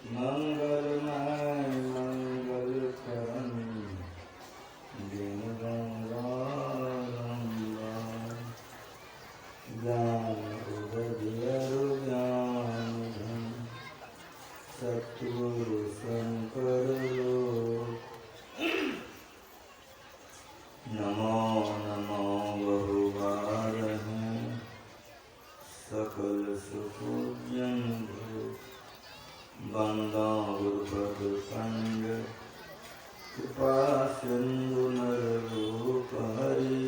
मंगलमय मंगलकरण दिन गंगारंगा ज्ञान उदयरु ज्ञान धन सतगुरु शंकर नमो नमो बहुबार हैं सकल सुपूजन बंदा गुरुपद पंड कृपा सिंधु नररूप हरि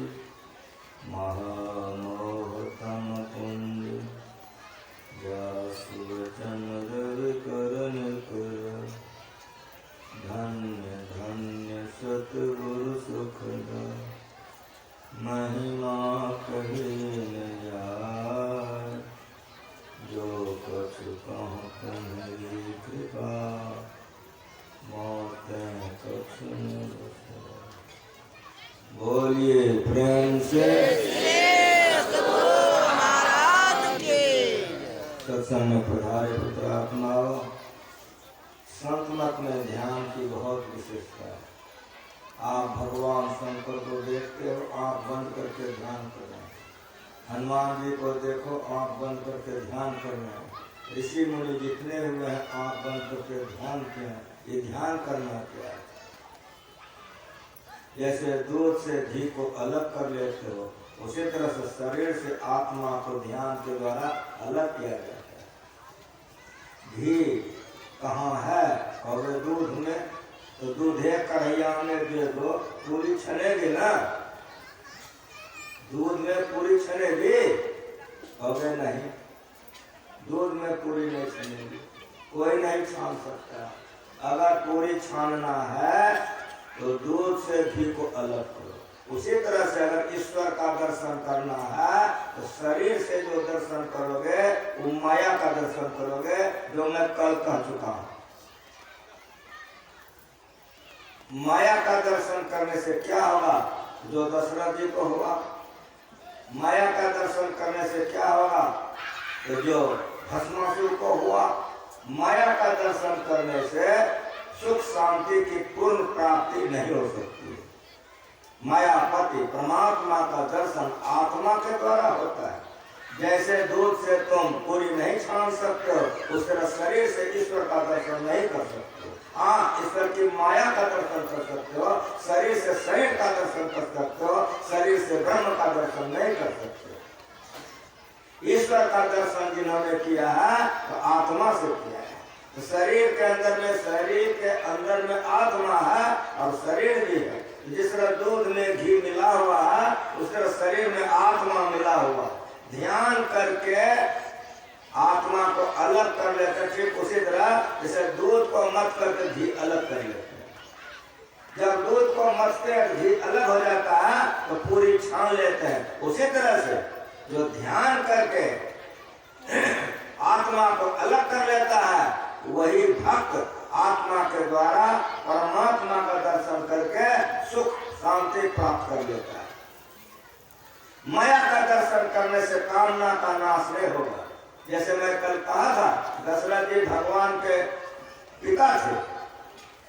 महामोहतम कुंज जासुवचन रवि करन कर धन्य धन्य सतगुरु सुखदा महिमा कहे न जाय जो कछु कहूँ तुम्हारी कृपा मौतें कछु न बसाय। बोलिए प्रेम से सत्संग में पधारे पुत्रात्माओं। संत मत में ध्यान की बहुत विशेषता है। आप भगवान शंकर को देखते हो, आँख बंद करके ध्यान कर रहे हैं। हनुमान जी को देखो, आँख बंद करके ध्यान कर रहे हैं। ऋषि मुनि जितने हुए हैं आँख बंद करके ध्यान किए हैं। ये ध्यान करना क्या है? जैसे दूध से घी को अलग कर लेते हो, उसी तरह से शरीर से आत्मा को ध्यान के द्वारा अलग किया जाता है। घी कहाँ है? और दूध में, तो दूध एक कढ़ैया में दे दो, पूरी छनेगी ना? दूध में पूरी छनेगी? और नहीं, दूध में पूरी नहीं छनेगी, कोई नहीं छान सकता। अगर पूरी छानना है तो दूध से घी को अलग करो। उसी तरह से अगर ईश्वर का दर्शन करना है तो शरीर से जो दर्शन करोगे वो माया का दर्शन करोगे, जो मैं कल कह चुका हूं। माया का दर्शन करने से क्या होगा? जो दशरथ जी को हुआ। माया का दर्शन करने से क्या होगा? तो जो भस्मासुर को हुआ। माया का दर्शन करने से सुख शांति की पूर्ण प्राप्ति नहीं हो सकती। मायापति परमात्मा का दर्शन आत्मा के द्वारा होता है। जैसे दूध से तुम पूरी नहीं छान सकते हो, उस तरह शरीर से ईश्वर का दर्शन नहीं कर सकते हो। हाँ, ईश्वर की माया का दर्शन कर सकते हो, शरीर से शरीर का दर्शन कर सकते हो, शरीर से ब्रह्म का दर्शन नहीं कर सकते। ईश्वर का दर्शन जिन्होंने किया है तो आत्मा से किया है। तो शरीर के अंदर में आत्मा है और शरीर भी है। जिस तरह दूध में घी मिला हुआ है, उस तरह शरीर में आत्मा मिला हुआ है। ध्यान करके आत्मा को अलग कर लेते हैं। ठीक उसी तरह जैसे दूध को मथ करके घी अलग कर लेते हैं। जब दूध को मथते हैं घी अलग हो जाता है तो पूरी छान लेते हैं। उसी तरह से जो ध्यान करके आत्मा को अलग कर लेता है, वही भक्त आत्मा के द्वारा परमात्मा का दर्शन करके सुख शांति प्राप्त कर लेता है। माया का दर्शन करने से कामना का नाश नहीं होगा। जैसे मैं कल कहा था, दशरथ जी भगवान के पिता थे।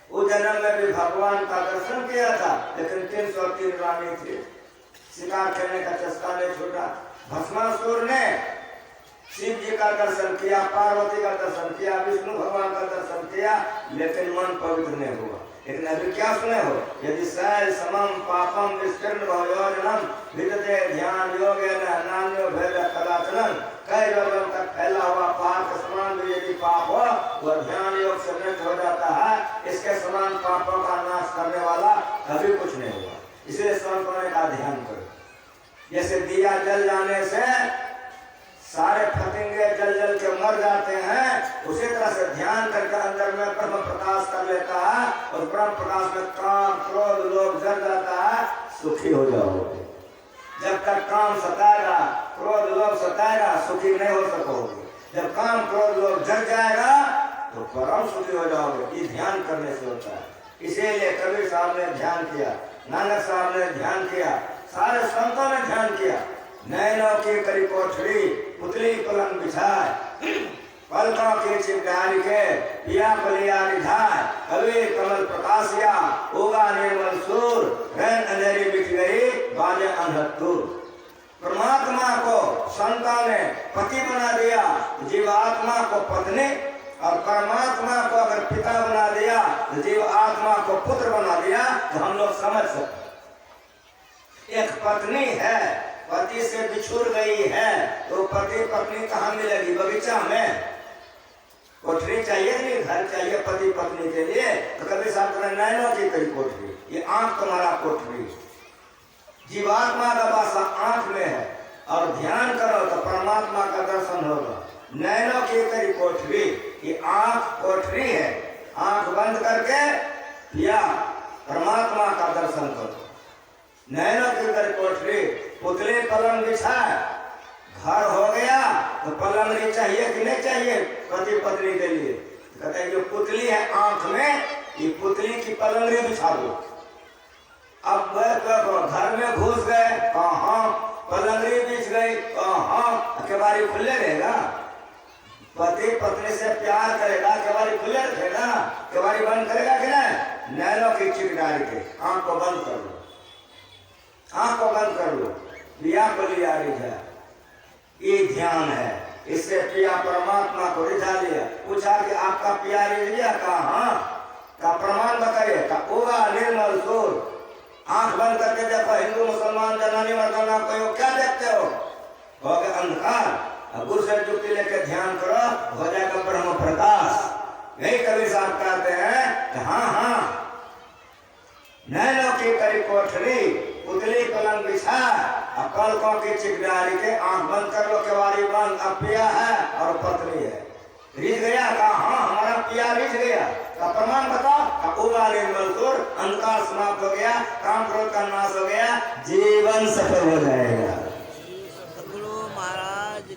उस जन्म में भी भगवान का दर्शन किया था, लेकिन 303 रानी थी। शिकार खेलने का चस्का नहीं छूटा। भस्मासुर ने शिव जी का दर्शन किया, पार्वती का दर्शन किया, विष्णु भगवान का दर्शन किया, लेकिन मन पवित्र नहीं हुआ। लेकिन अभी क्या सुने हो? यदि सैल समम पापम विस्तीर्ण भवयोजनम विदते ध्यान योगेन नान्यो भेद कदाचनम। कई लोगों तक फैला हुआ पाप के समान भी यदि पाप हो, वह ध्यान योग से नष्ट हो जाता है। इसके समान पापों का नाश करने वाला कभी कुछ नहीं हुआ। इसलिए संतों ने कहा ध्यान करो। जैसे दिया जल जाने से सारे फतिंगे जल के मर जाते हैं, उसी तरह से ध्यान करके अंदर में ब्रह्म प्रकाश कर लेता है और ब्रह्म प्रकाश में काम क्रोध लोभ जल जाता है, सुखी हो जाओगे। जब तक काम सताएगा, क्रोध लोभ सताएगा, सुखी नहीं हो सकोगे। जब काम क्रोध लोभ जल जाएगा तो परम सुखी हो जाओगे। ये ध्यान करने से होता है। इसीलिए कबीर साहब ने ध्यान किया, नानक साहब ने ध्यान किया, सारे संतों ने ध्यान किया। नैनों की करी कोठरी पुतली पलंग बिछाए, पलकों की चिपकाली के पिया पलिया निधाय कबीर कमल प्रकाशिया उगा निर्मल सूर रैन अंधेरी मिट गई बाजे अनहत्तूर। परमात्मा को संतान ने पति बना दिया, जीवात्मा को पत्नी, और परमात्मा को अगर पिता बना दिया तो जीव आत्मा को पुत्र बना दिया तो हम लोग समझ सकते। एक पत्नी है, पति से बिछुड़ गई है तो पति पत्नी कहाँ मिलेगी? बगीचा में। कोठरी चाहिए नहीं, घर चाहिए पति पत्नी के लिए। तो कभी साहब नैनों की कई कोठरी, ये आंख तुम्हारा कोठरी। जीवात्मा का वासा आंख में है, और ध्यान करो तो परमात्मा का दर्शन होगा। नैनों की कई कोठरी, ये आंख कोठरी है। आंख बंद करके या परमात्मा का दर्शन करो। नैनों की कई कोठरी, पुतले पलंग बिछाए, घर हो गया तो पलंग चाहिए कि नहीं चाहिए पति पत्नी के लिए? कहते हैं जो पुतली है आंख में, ये पुतली की पलंगड़ी बिछा दो। अब घर में घुस गए, कहाँ पलंगड़ी बिछ गई, कहाँ केवाड़ी खुले रहेगा? पति पत्नी से प्यार करेगा, केवाड़ी खुले रखेगा? केवाड़ी बंद करेगा कि नहीं? नैनों की चिक डाल के आंख को बंद कर लो, आंख को बंद कर लो। पिया को लिया रिझा, ये ध्यान है। इससे पिया परमात्मा को रिझा लिया। पूछा कि आपका पिया रिझ लिया? कहा का प्रमाण बताइए? का उगा निर्मल सूर। आंख बंद करके देखो, हिंदू मुसलमान जनानी मर्दाना कोई क्या देखते हो? गया अंधकार। गुरु से जुक्ति लेके ध्यान करो, हो जाएगा ब्रह्म प्रकाश। यही कबीर साहब कहते हैं कि हाँ नैनों की करी कोठरी, पुतली पलंग बिछा, पलकों की चिकदारी के आंख बंद कर लो, केवाड़ी बंद। अब पिया है और पत्नी है, रिझ गया? कहा हाँ हमारा पिया रिझ गया। का प्रमाण बताओ? उगा निर्मल सूर, अंधकार समाप्त हो गया, काम क्रोध का नाश हो गया, जीवन सफल हो जाएगा।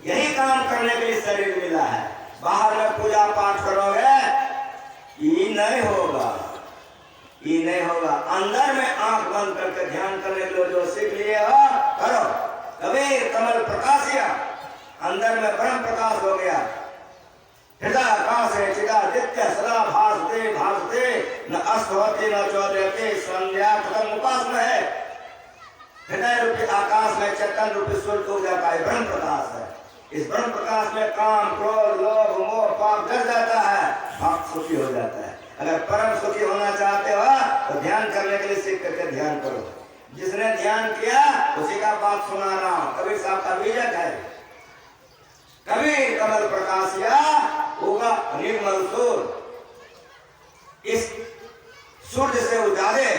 यही काम करने के लिए शरीर मिला है। बाहर में पूजा पाठ करोगे ये नहीं होगा, ये नहीं होगा। अंदर में आंख बंद करके ध्यान करने के लिए जो सीख लिए हो करो। कबीर कमल प्रकाशिया, अंदर में ब्रह्म प्रकाश हो गया। हृदय आकाश है चिदादित्य सदा भासते भासते, न अस्त होते न चौदहते, संध्या खत्म उपासना है। हृदय रूपी आकाश में चेतन रूपी सूर्य उग जाता है, ब्रह्म प्रकाश है। इस ब्रह्म प्रकाश में काम क्रोध लोभ मोह पाप जल जाता है, भक्त सुखी हो जाता है। अगर परम सुखी होना चाहते हो तो ध्यान करने के लिए सीख करके ध्यान करो। जिसने ध्यान किया उसी का बात सुना रहा हूं। कबीर साहब का बीजक है। कबीर कमल प्रकाशिया होगा निर्मल सूर। इस सूर्य से उजाले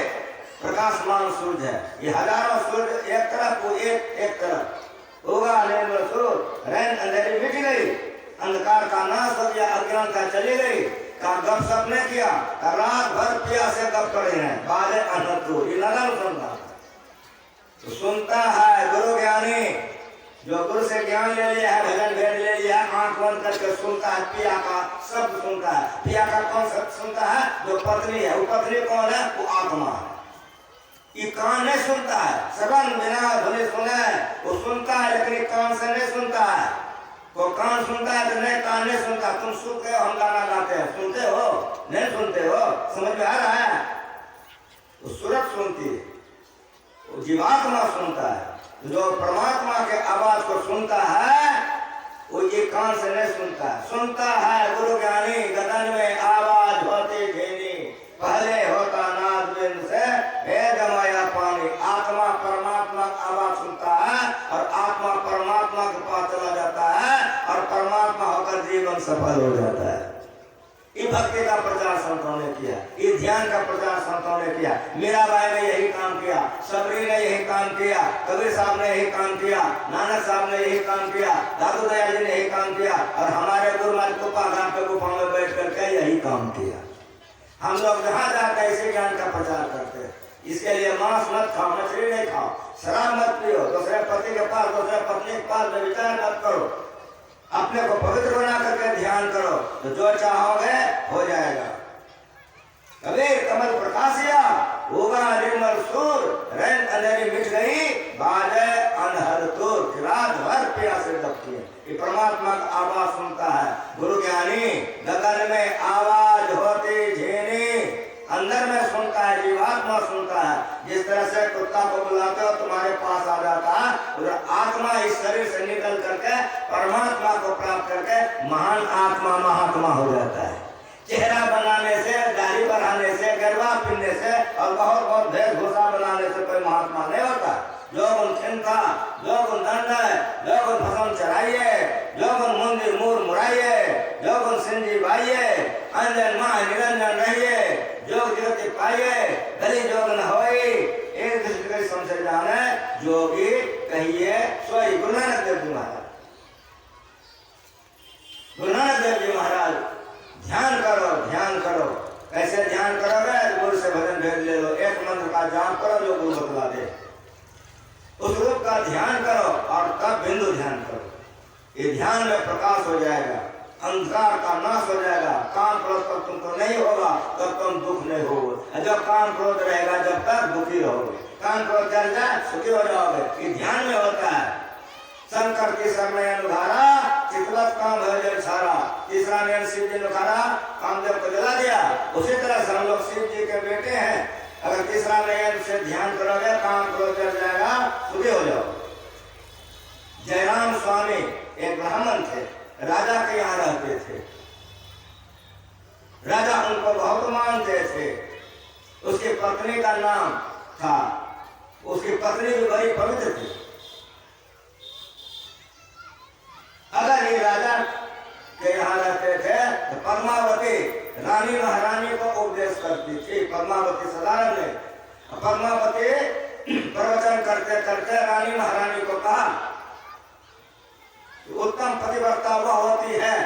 प्रकाशमान सूर्य है। ये हजारों सूर्य एक तरफ, वो एक तरफ होगा निर्मल सूर। रैन अंधेरी मिट गई, अंधकार का नाश हो गया, अज्ञानता चली गई। का गप सप ने किया, रात भर पिया से गप करे हैं, बाजे अनहत्तूर। ये नगन सुनता तो सुनता है गुरु ज्ञानी, जो गुरु से ज्ञान ले लिया है, भजन भेद ले लिया, आंख बंद करके सुनता है, पिया का शब्द सुनता है। पिया का कौन शब्द सुनता है? जो पत्नी है। वो पत्नी कौन है? वो आत्मा है। ये कान नहीं सुनता है, श्रवण बिना ध्वनि सुने वो सुनता है, लेकिन कान से नहीं सुनता है। वो कान सुनता है तो नहीं, कान नहीं सुनता। तुम सुनते हो, हम गाना गाते हैं, सुनते हो? नहीं सुनते हो? समझ में आ रहा है? वो सूरत सुनती है, वो जीवात्मा सुनता है। जो परमात्मा के आवाज को सुनता है वो ये कान से नहीं सुनता है। सुनता है गुरु ज्ञानी, गगन में आवाज होती धीमी, पहले होता नाद बिंद से भेद माया पानी। आत्मा परमात्मा की आवाज सुनता है और आत्मा परमात्मा के पास चला जाता है और परमात्मा होकर जीवन सफल हो जाता है। ये भक्ति का प्रचार संतों ने किया, ये ध्यान का प्रचार संतों ने किया। मीराबाई ने यही काम किया, सबरी ने यही काम किया, कबीर साहब ने यही काम किया, नानक साहब ने यही काम किया, दादू दया जी ने यही काम किया, और हमारे गुरु महाराज कुप्पा गांव के गुफा में बैठ करके यही काम किया। हम लोग जहाँ जाकर ऐसे ज्ञान का प्रचार करते हैं। इसके लिए मांस मत खाओ, मछली नहीं खाओ, शराब मत पियो, दूसरे पति के पास, दूसरे पत्नी के पास व्यभिचार मत करो, अपने को पवित्र बना करके ध्यान करो, तो जो चाहोगे हो जाएगा। कबीर कमल प्रकाशिया होगा निर्मल सूर, रैन अंधेरी मिट गई बाजे अनहर तूर। रात भर प्यासे दबती है, ये परमात्मा का आवाज सुनता है। गुरु ज्ञानी गगन में आवाज होती झीनी, अंदर में सुनता है, जीवात्मा सुनता है। जिस तरह से कुत्ता को बुलाते हो तुम्हारे पास आ जाता है, उधर आत्मा इस शरीर से निकल करके परमात्मा को प्राप्त करके महान आत्मा महात्मा हो जाता है। चेहरा बनाने से, दाढ़ी बढ़ाने से, गरबा पहनने से और बहुत बहुत वेशभूषा बनाने से कोई महात्मा नहीं होता। जो गुण चिंता, जो गुण दंड, जो गुण भस्म चढ़ाइए, जो गुण मुंदी मूर मुराइए, जो गुण सिंजी बाइये, अंजन माह निरंजन रहिए, जोग ज्योति पाइए, गली जोग न होई, एक दूसरे समझ जाने जोगी कहिए सोई। गुरु नानक देव जी महाराज, गुरु नानक देव जी महाराज ध्यान करो, ध्यान करो। कैसे ध्यान करोगे? गुरु से भजन भेद ले लो, एक मंत्र का जाप करो जो गुरु बतला दे, उस रूप का ध्यान करो और तब बिंदु ध्यान करो। ये ध्यान में प्रकाश हो जाएगा, अंधकार का नाश हो जाएगा। काम क्रोध तब तुमको नहीं होगा, तब तुम दुख नहीं होगे। जब काम क्रोध रहेगा जब तक दुखी रहोगे, काम क्रोध जल जाए सुखी हो जाओगे। ये ध्यान में होता है। शंकर तीसरा नयन उधारा, चितवत काम हो जाए सारा। तीसरा नयन शिव जी ने उधारा, कामदेव को जला दिया। उसी तरह से हम लोग शिव जी के बेटे हैं। अगर तीसरा नयन से ध्यान करोगे काम क्रोध जल जाएगा, सुखी हो जाओगे। जयराम स्वामी एक ब्राह्मण थे, राजा के यहाँ रहते थे। राजा उनको बहुत मानते थे। उसकी पत्नी का नाम था, उसकी पत्नी भी बड़ी पवित्र थी। अगर ये राजा के यहाँ रहते थे तो पद्मावती रानी महारानी को उपदेश करती थी। पद्मावती साधारण ने, पद्मावती प्रवचन करते करते रानी महारानी को कहा, उत्तम पतिव्रता वह होती है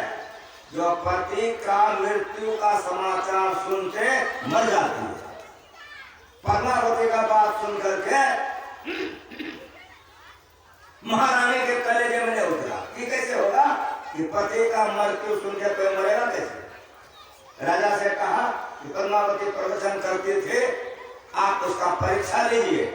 जो पति का मृत्यु का समाचार सुनते मर जाती है। पद्मावती का बात सुन करके महारानी के कलेजे में नहीं उतरा कि कैसे होगा कि पति का मृत्यु सुन के कोई मरेगा कैसे। राजा से कहा कि पद्मावती प्रवचन करती थी, आप उसका परीक्षा लीजिए।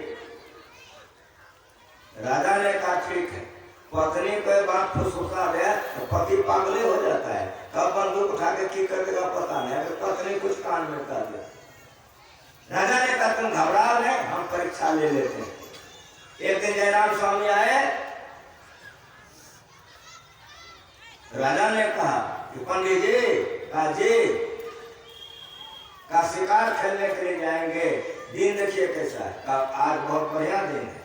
राजा ने कहा ठीक है। पत्नी कोई बात फुसफुसा दे तो पति पागल हो जाता है, कब बंदूक उठा के की कर देगा पता नहीं। अगर पत्नी कुछ कान में कर दिया, राजा ने कहा तुम घबराओ नहीं, हम परीक्षा ले लेते हैं। एक दिन जयराम स्वामी आए, राजा ने कहा कि पंडित जी का शिकार खेलने के लिए जाएंगे, दिन देखिए कैसा है। कहा आज बहुत बढ़िया दिन है।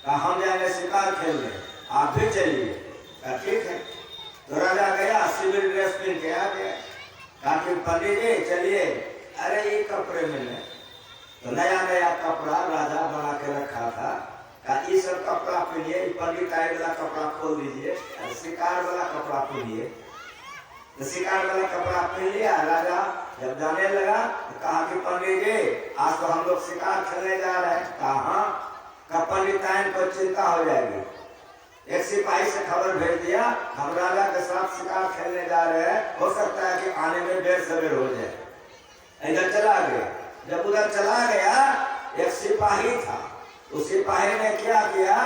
कहा हम जाएंगे शिकार खेलने, आप भी चलिए। कहा ठीक है। तो राजा गया, सिविल ड्रेस पहन के आ गया। कहा कि पंडित जी चलिए। अरे ये कपड़े में तो नया नया कपड़ा राजा बना के रखा था। कहा ये सब कपड़ा पहनिए, पंडित आई वाला कपड़ा खोल दीजिए, शिकार वाला कपड़ा पहनिए। तो शिकार वाला कपड़ा पहन लिया। राजा जब जाने लगा तो कहा कि पंडित जी आज तो हम लोग शिकार खेलने जा रहे हैं। कहा हाँ। का पंडित को चिंता हो जाएगी। एक सिपाही से खबर भेज दिया, हम राजा के साथ शिकार खेलने जा रहे हैं, हो सकता है कि आने में देर सवेर हो जाए। इधर चला गया। जब उधर चला गया, एक सिपाही था। उस सिपाही ने क्या किया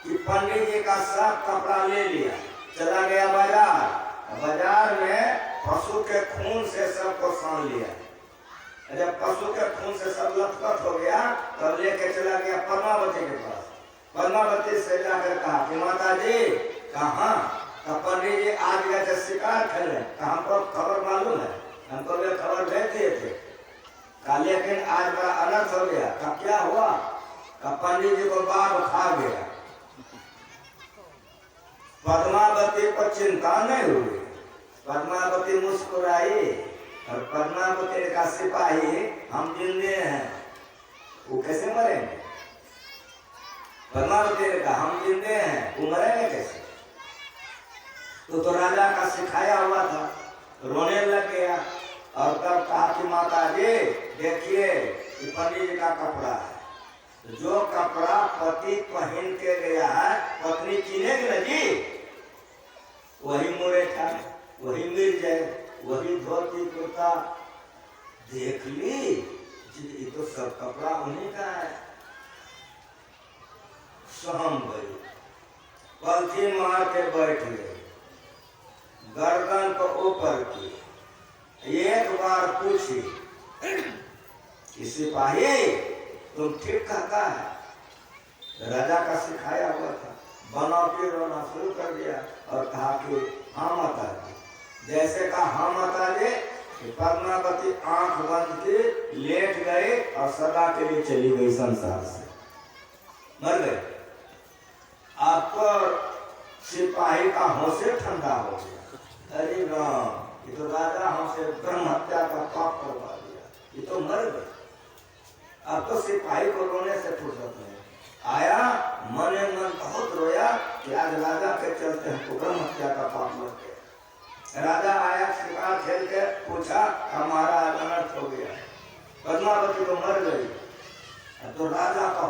कि पंडित जी का सब कपड़ा ले लिया, चला गया बाजार। बाजार में पशु के खून से सबको सान लिया। जब पशु के खून से सब लथपथ हो गया तब लेके चला गया पद्मावती के पास। पद्मावती से जाकर कहा कि माता जी कहाँ? पंडित जी आज गए थे शिकार खेलने। हमको खबर मालूम है, हमको वे खबर भेज दिए थे। कहा लेकिन आज बड़ा अनर्थ हो गया। कहा क्या हुआ? कहा पंडित जी को बाघ खा गया। पद्मावती को चिंता नहीं हुई। पद्मावती मुस्कुराई और पद्मावती का सिपाही हम जिंदे हैं, वो कैसे मरेंगे? पद्मावती ने कहा हम जिंदे हैं, वो मरेंगे कैसे? तो राजा का सिखाया हुआ था, रोने लग गया और तब कहा कि माता जी देखिए ये पंडित जी का कपड़ा है। जो कपड़ा पति पहन के गया है पत्नी चीनेगी न जी, वही मुरेठा, वही मिर्ज, वही धोती कुर्ता देख ली ये तो सब कपड़ा उन्हीं का है। सहम गई, पलथी मार के बैठ गए, गर्दन को ऊपर की, एक बार पूछी कि सिपाही तुम ठीक कहता है? राजा का सिखाया हुआ था, बना के रोना शुरू कर दिया और कहा कि हाँ माता जी। जैसे कहा हाँ माता जी, पद्मावती आंख बंद की लेट गए और सदा के लिए चली गई संसार से, मर गए। आपको सिपाही का होशे ठंडा हो गया, अरे राम ये तो राजा हमसे ब्रह्म हत्या का पाप करवा दिया, ये तो मर गए। अब तो सिपाही को रोने से फुर्सत नहीं आया, मने मन बहुत रोया कि आज राजा के चलते हमको ब्रह्म हत्या का पाप लग गया। राजा आया, शिकार खेल के पूछा हमारा अनर्थ हो गया, पद्मावती तो मर गई। तो राजा का